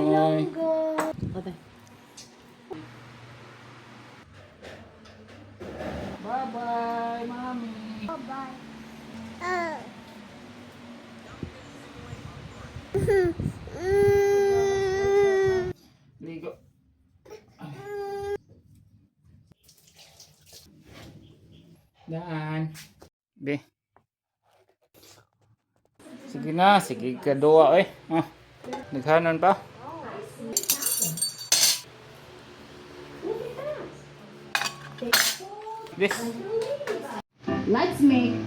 Bye. Okay. Bye-bye, Mommy. Bye-bye. Ligo. Daan. Be. Sige na, sige kadua eh. Naghanon pa. This. Let's make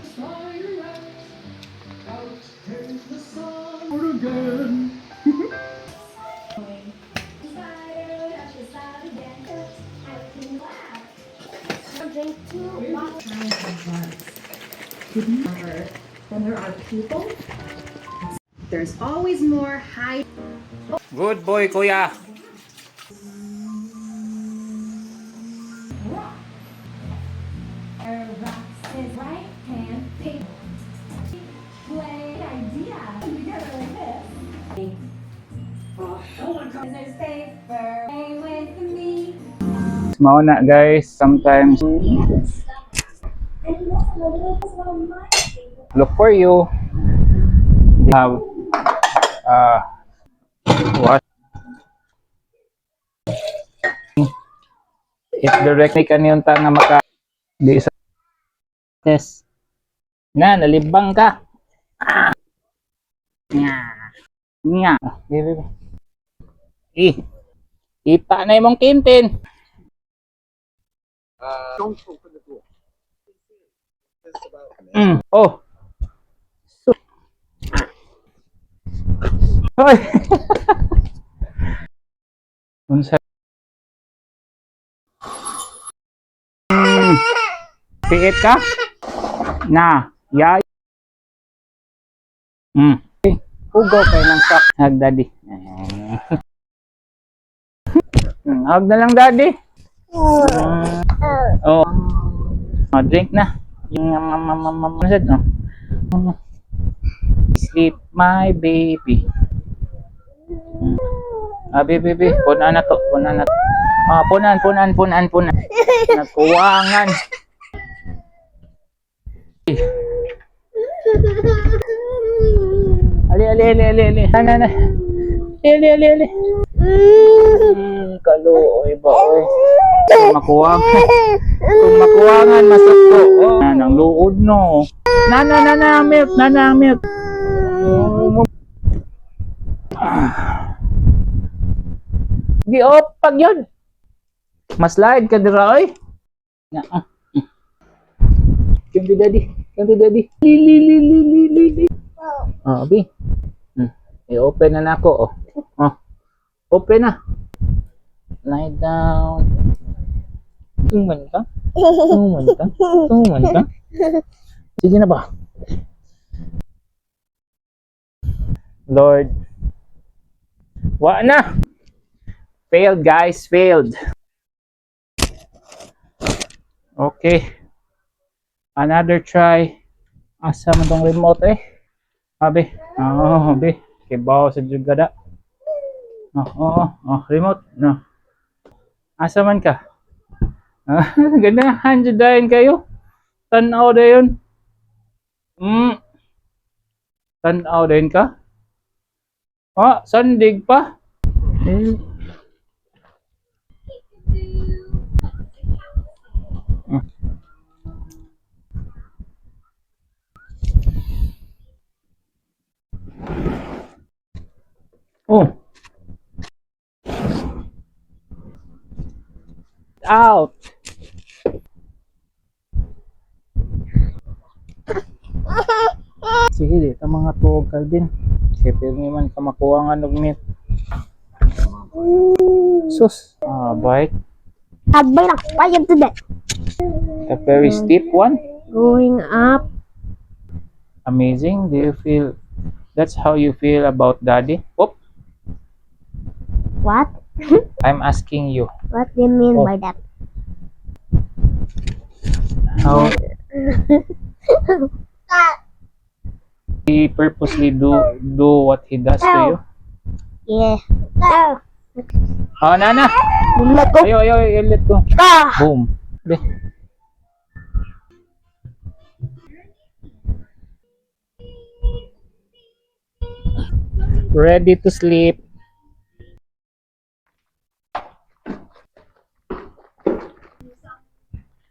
Drink 2 bottles. When there are people, there's always more high. Good boy, kuya. rocks his right hand, paper. Play idea. Together like this. Is there safer? Play with me. Mao na guys, sometimes look for you. Have what? If directly kaniyong ta nga maka di sa test. Na nalibang ka. Nga. Nga. Ipa na imong kintin. Don't open the door. Oh. Hoy. Unsa? Piit ka? Na, yay. Ugo kay ng sak. Hag daddy. Hag na lang daddy. Oh. Drink na. Yung mamasad, no? Sleep, my baby. Baby. Punan na to. Punan. Nagkuwangan. Ali. Na. Ali. Kaluoy ba, oy. Kung makuwangan, masakto. Oh, nang luod, no. Nana, milk. Di pag yun. Maslide ka dira, oy. Come to daddy. Li. Abi. I-open na nako, Open na. Lie down. Tuman ka? Sige na ba? Lord. Wa na. Failed, guys. Failed. Okay. Another try. Asa man tong remote eh? Abi. Abi. Kibaw sa jugada. Remote. No. Asa man ka? Ganahan judahin kayo. Tanaw dayon. Tanaw dayon ka? Sandig pa. Out. Sige di, ta mga tuog Calvin. Siyempre naman ka makuha nga nagmit. Sus, bike. Habay lang, payag to that. A very steep one. Going up. Amazing. Do you feel, that's how you feel about daddy? What? I'm asking you. What do you mean by that? How he purposely do what he does to you? Yeah. Oh, nana. Let go. Ayo, let go. Ah. Boom. Be. Ready to sleep.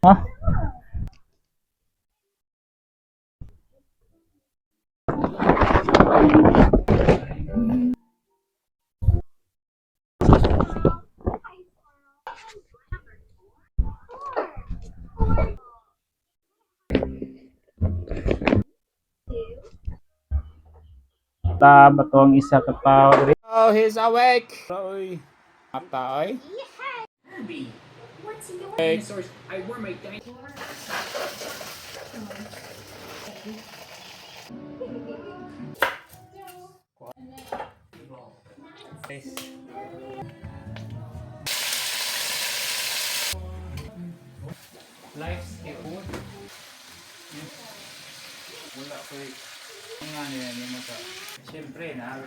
Huh? Tama to ang isa ka tao. Oh, he's awake. Oy. Mata oy. What's your Awake. Life skill. Wala ko nga niya yung mata. Siyempre na.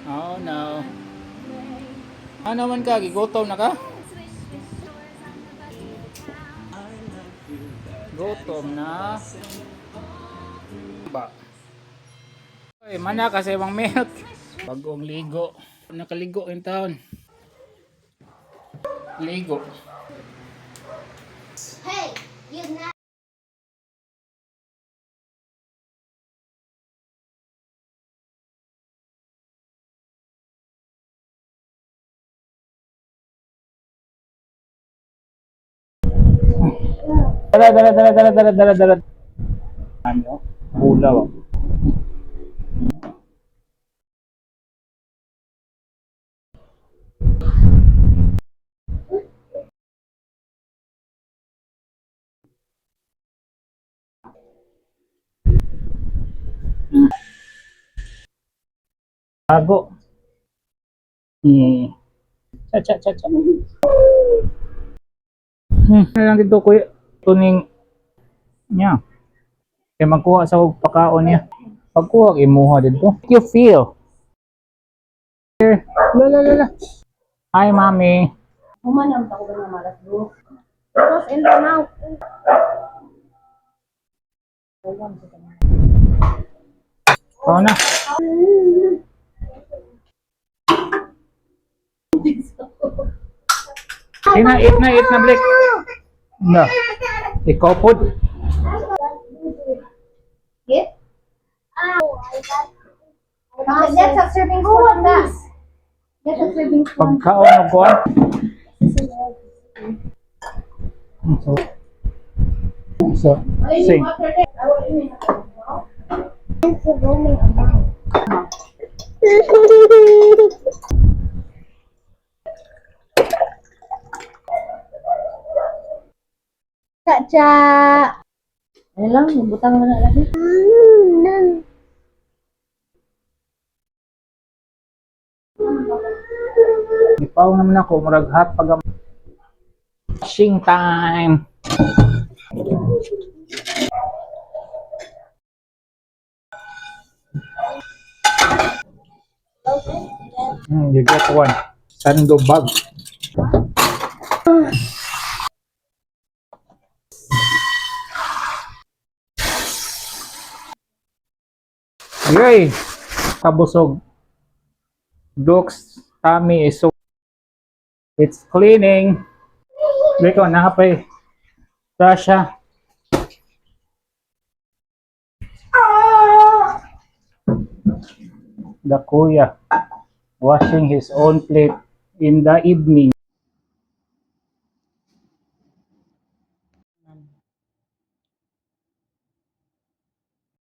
Oh no. Ano man ka? Gigutom na ka? Gutom na. Ba. Oy, mana kasi bang milk. Bagong ligo. Nakaligo in town. Ligo. Hey, you not. Dala. Ano? Ulaw. Bago. Cha. Lang dito ko tuning niya. Kaya magkuha sa pagkaon niya. Pagkuha imuha dito. What you feel? La. Hi, mommy. Humanam ako ba ng malas bro? Close in the mouth. Oo na. Eat na, Blake. Na. Ikaw po. Get? That's a serving spoon. That's a serving spoon. Pagkaon ng kuwan. So, sing. Cha. Ano lang, butang mo na lagi. Ipaw naman ako, maraghat pag washing time. You get one. Sando bag. Yay! Kabusog. Duke's tummy is so... It's cleaning. Dito, nakapay. Tasha. The kuya washing his own plate in the evening.